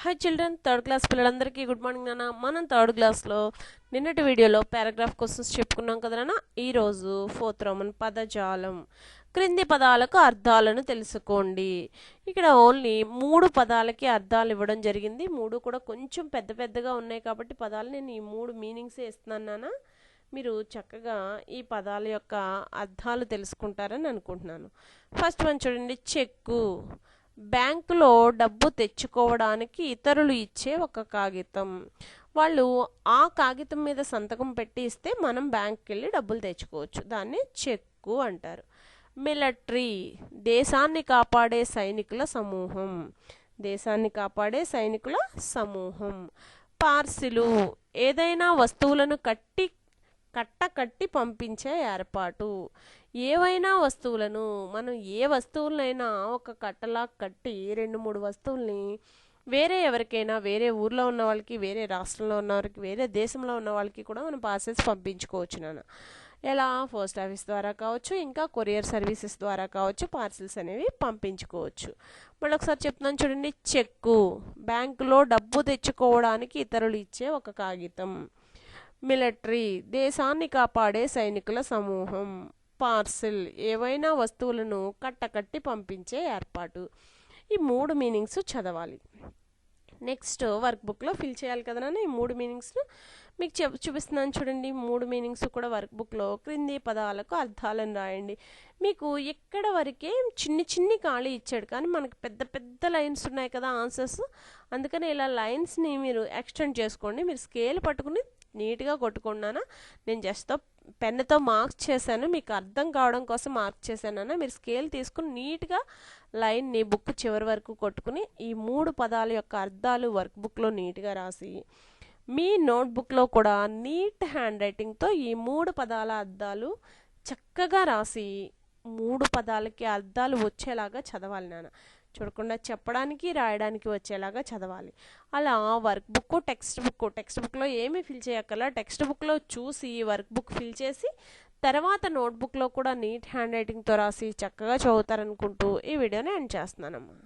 Hi children, third class పిల్లలందరికీ good morning నాన్న. మనం థర్డ్ క్లాస్లో నిన్నటి వీడియోలో పారాగ్రాఫ్ క్వశ్చన్స్ చెప్పుకున్నాం కదా నాన్న. ఈరోజు ఫోర్త్ రోమన్ పదజాలం క్రింది పదాలకు అర్థాలను తెలుసుకోండి. ఇక్కడ ఓన్లీ 3 పదాలకి అర్థాలు ఇవ్వడం జరిగింది. 3 కూడా కొంచెం పెద్ద పెద్దగా ఉన్నాయి కాబట్టి పదాలు నేను ఈ 3 మీనింగ్సే ఇస్తున్నాను నాన్న. మీరు చక్కగా ఈ పదాల యొక్క అర్థాలు తెలుసుకుంటారని అనుకుంటున్నాను. ఫస్ట్ వన్ చూడండి, చెక్కు. బ్యాంకులో డబ్బు తెచ్చుకోవడానికి ఇతరులు ఇచ్చే ఒక కాగితం. వాళ్ళు ఆ కాగితం మీద సంతకం పెట్టి ఇస్తే మనం బ్యాంక్కి వెళ్ళి డబ్బులు తెచ్చుకోవచ్చు. దాన్ని చెక్కు అంటారు. మిలిటరీ, దేశాన్ని కాపాడే సైనికుల సమూహం. దేశాన్ని కాపాడే సైనికుల సమూహం. పార్సిలు, ఏదైనా వస్తువులను కట్టి పంపించే ఏర్పాటు. ఏవైనా వస్తువులను మనం ఏ వస్తువులైనా ఒక కట్టలా కట్టి 2-3 వస్తువుల్ని వేరే ఎవరికైనా, వేరే ఊర్లో ఉన్న వాళ్ళకి, వేరే రాష్ట్రంలో ఉన్న వాళ్ళకి, వేరే దేశంలో ఉన్న వాళ్ళకి కూడా మనం పార్సెల్స్ పంపించుకోవచ్చు నాన్న. ఎలా? పోస్ట్ ఆఫీస్ ద్వారా కావచ్చు, ఇంకా కొరియర్ సర్వీసెస్ ద్వారా కావచ్చు, పార్సిల్స్ అనేవి పంపించుకోవచ్చు. మళ్ళీ ఒకసారి చెప్తున్నాను చూడండి, చెక్కు. బ్యాంకులో డబ్బు తెచ్చుకోవడానికి ఇతరులు ఇచ్చే ఒక కాగితం. మిలిటరీ, దేశాన్ని కాపాడే సైనికుల సమూహం. పార్సిల్, ఏవైనా వస్తువులను కట్టి పంపించే ఏర్పాటు. ఈ 3 మీనింగ్స్ చదవాలి. నెక్స్ట్ వర్క్ బుక్లో ఫిల్ చేయాలి కదా నాన్న. ఈ 3 మీనింగ్స్ను మీకు చూపిస్తున్నాను చూడండి. 3 మీనింగ్స్ కూడా వర్క్ బుక్లో క్రింది పదాలకు అర్థాలను రాయండి. మీకు ఎక్కడ వరకే చిన్ని ఖాళీ ఇచ్చాడు, కానీ మనకు పెద్ద పెద్ద లైన్స్ ఉన్నాయి కదా ఆన్సర్స్. అందుకని ఇలా లైన్స్ని మీరు ఎక్స్టెండ్ చేసుకోండి. మీరు స్కేల్ పట్టుకుని నీట్గా కొట్టుకున్నానా. నేను జస్ట్ పెన్నుతో మార్క్స్ చేశాను, మీకు అర్థం కావడం కోసం మార్క్ చేశానన్నా. మీరు స్కేల్ తీసుకుని నీట్గా లైన్ని బుక్ చివరి వరకు కొట్టుకుని ఈ 3 పదాల యొక్క అర్థాలు వర్క్ బుక్లో నీట్గా రాసి మీ నోట్బుక్లో కూడా నీట్ హ్యాండ్ రైటింగ్తో ఈ 3 పదాల అర్థాలు చక్కగా రాసి 3 పదాలకి అర్థాలు వచ్చేలాగా చదవాలి నాన్న. చూడకుండా చెప్పడానికి, రాయడానికి వచ్చేలాగా చదవాలి. అలా వర్క్ బుక్, టెక్స్ట్ బుక్లో ఏమీ ఫిల్ చేయక్కర్లా. టెక్స్ట్ బుక్లో చూసి వర్క్ బుక్ ఫిల్ చేసి తర్వాత నోట్బుక్లో కూడా నీట్ హ్యాండ్ రైటింగ్తో రాసి చక్కగా చదువుతారనుకుంటూ ఈ వీడియోని ఎండ్ చేస్తున్నానమ్మా.